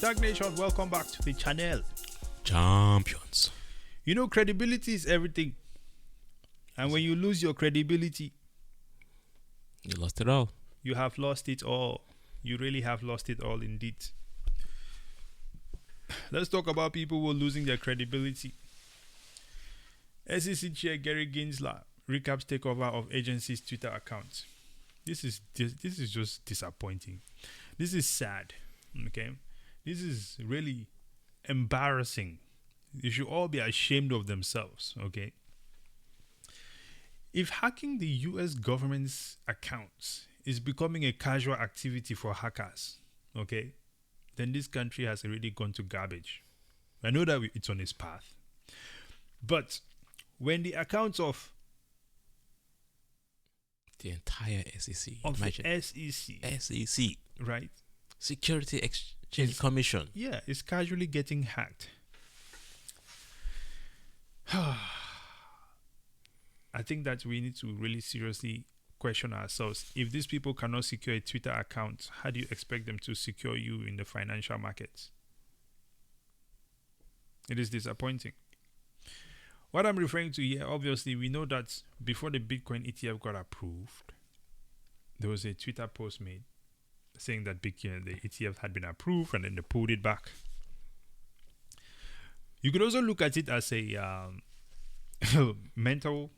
STAKK Nation, welcome back to the channel. Champions. You know, credibility is everything. And when you lose your credibility, You lost it all. you have lost it all. You really have lost it all indeed. Let's talk about people who are losing their credibility. SEC Chair Gary Gensler recaps takeover of agency's Twitter account. This is just disappointing. This is sad. Okay, this is really embarrassing. They should all be ashamed of themselves. Okay, if hacking the U.S. government's accounts is becoming a casual activity for hackers, okay, then this country has already gone to garbage. I know that it's on its path, but when the accounts of The entire SEC. the Imagine. SEC. right, Security Exchange It's- Commission. yeah, is casually getting hacked. I think that we need to really seriously question ourselves. If these people cannot secure a Twitter account, how do you expect them to secure you in the financial markets? It is disappointing. What I'm referring to here, obviously, we know that before the Bitcoin ETF got approved, there was a Twitter post made saying that Bitcoin, the ETF had been approved, and then they pulled it back. You could also look at it as a mental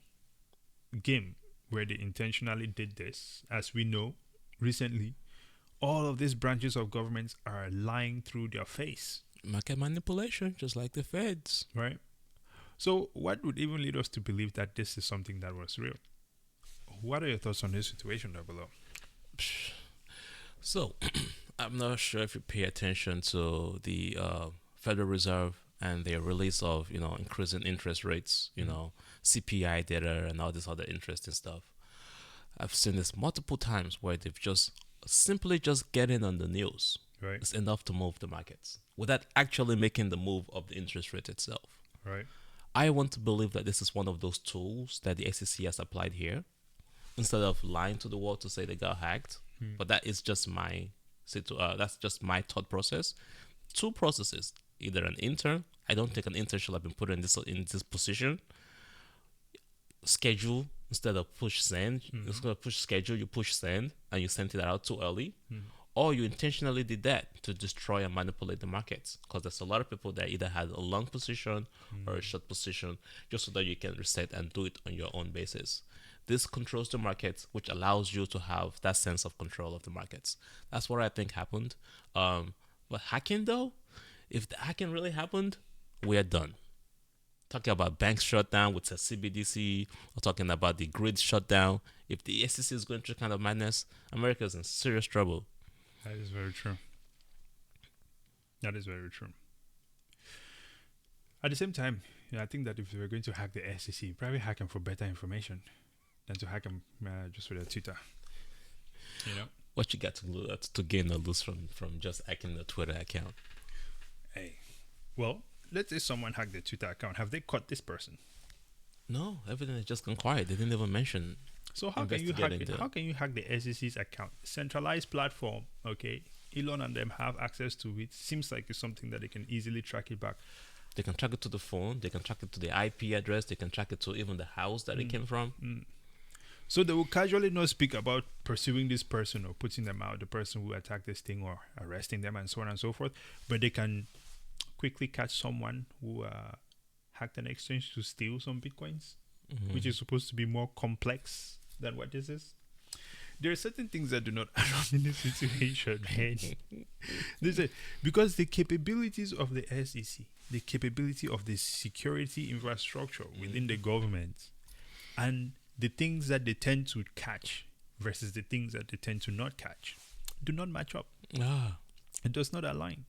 game where they intentionally did this. As we know, recently, all of these branches of governments are lying through their face, Market manipulation, just like the feds. right? So, what would even lead us to believe that this is something that was real? What are your thoughts on this situation down below? So, I'm not sure if you pay attention to the Federal Reserve and their release of, increasing interest rates, CPI data and all this other interesting stuff. I've seen this multiple times where they've just simply just getting on the news. Right, It's enough to move the markets without actually making the move of the interest rate itself. right, I want to believe that this is one of those tools that the SEC has applied here instead of lying to the world to say they got hacked. But that is just that's just my thought process. Two processes: either an intern. I don't think an intern should have been put in this position. Schedule instead of push send. Instead of push schedule, you push send, and you sent it out too early. Or you intentionally did that to destroy and manipulate the markets, because there's a lot of people that either had a long position or a short position, just so that you can reset and do it on your own basis. This controls the markets, which allows you to have that sense of control of the markets. That's what I think happened. But hacking, though, if the hacking really happened, we're done. Talking about banks shutdown with the CBDC, or talking about the grid shutdown. If the SEC is going through kind of madness, America is in serious trouble. that is very true. That is very true. At the same time, I think that if they were going to hack the SEC, probably hack them for better information than to hack them just for their Twitter. You know? What you got to gain or lose from just hacking the Twitter account? Hey, well, let's say someone hacked their Twitter account. Have they caught this person? No, everything has just gone quiet. They didn't even mention. So how can you hack it? Investigating How can you hack the SEC's account? Centralized platform, okay? Elon and them have access to it. Seems like it's something that they can easily track it back. They can track it to the phone. They can track it to the IP address. They can track it to even the house that it came from. So they will casually not speak about pursuing this person or putting them out, the person who attacked this thing, or arresting them and so on and so forth. But they can quickly catch someone who hacked an exchange to steal some bitcoins, which is supposed to be more complex than what this is. There are certain things that do not add up in this situation, man. Because the capabilities of the SEC, the capability of the security infrastructure within the government, and the things that they tend to catch versus the things that they tend to not catch do not match up. It does not align,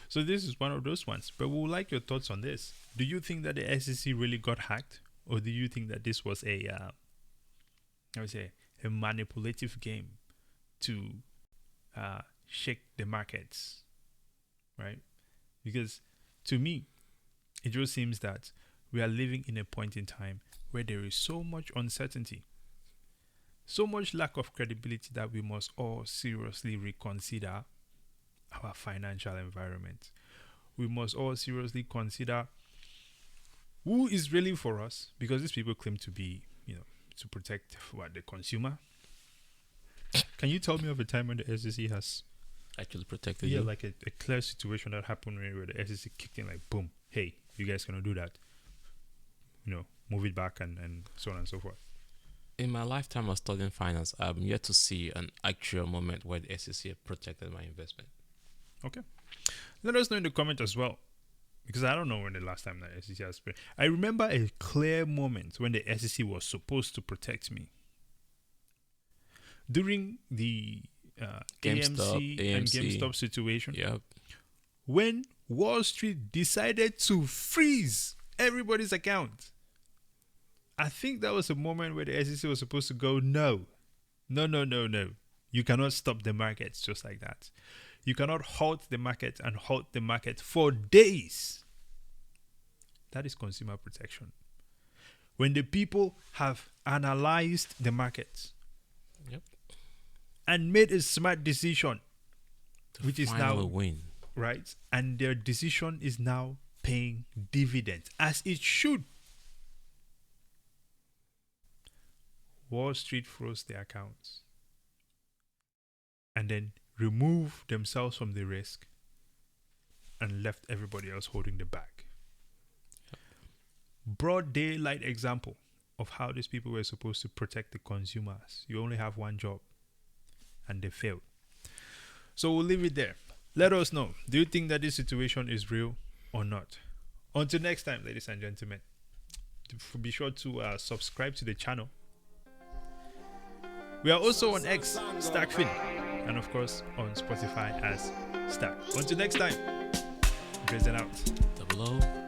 So this is one of those ones. But we would like your thoughts on this. Do you think that the SEC really got hacked? Or do you think that this was a manipulative game to shake the markets, right? Because to me, it just seems that we are living in a point in time where there is so much uncertainty, so much lack of credibility, that we must all seriously reconsider our financial environment. We must all seriously consider who is really for us, because these people claim to be, to protect the consumer. Can you tell me of a time when the SEC has Actually protected you. like a clear situation that happened where the SEC kicked in, like, boom, hey, you guys cannot do that. Move it back and so on and so forth. In my lifetime of studying finance, I'm yet to see an actual moment where the SEC protected my investment. Okay. Let us know in the comment as well, because I don't know when the last time the SEC has been. I remember a clear moment when the SEC was supposed to protect me. During the AMC and GameStop situation, Yep. when Wall Street decided to freeze everybody's account. I think that was a moment where the SEC was supposed to go, no. You cannot stop the markets just like that. You cannot halt the market and halt the market for days. That is consumer protection. When the people have analyzed the markets, Yep. and made a smart decision, which is now win. Right, and their decision is now paying dividends as it should. Wall Street froze their accounts and then removed themselves from the risk and left everybody else holding the bag. Broad daylight example of how these people were supposed to protect the consumers. You only have one job and they failed. So we'll leave it there. Let us know. Do you think that this situation is real or not? Until next time, ladies and gentlemen, be sure to subscribe to the channel. We are also on X, STAKK, and of course on Spotify as STAKK. Until next time, Grace and out. Double O.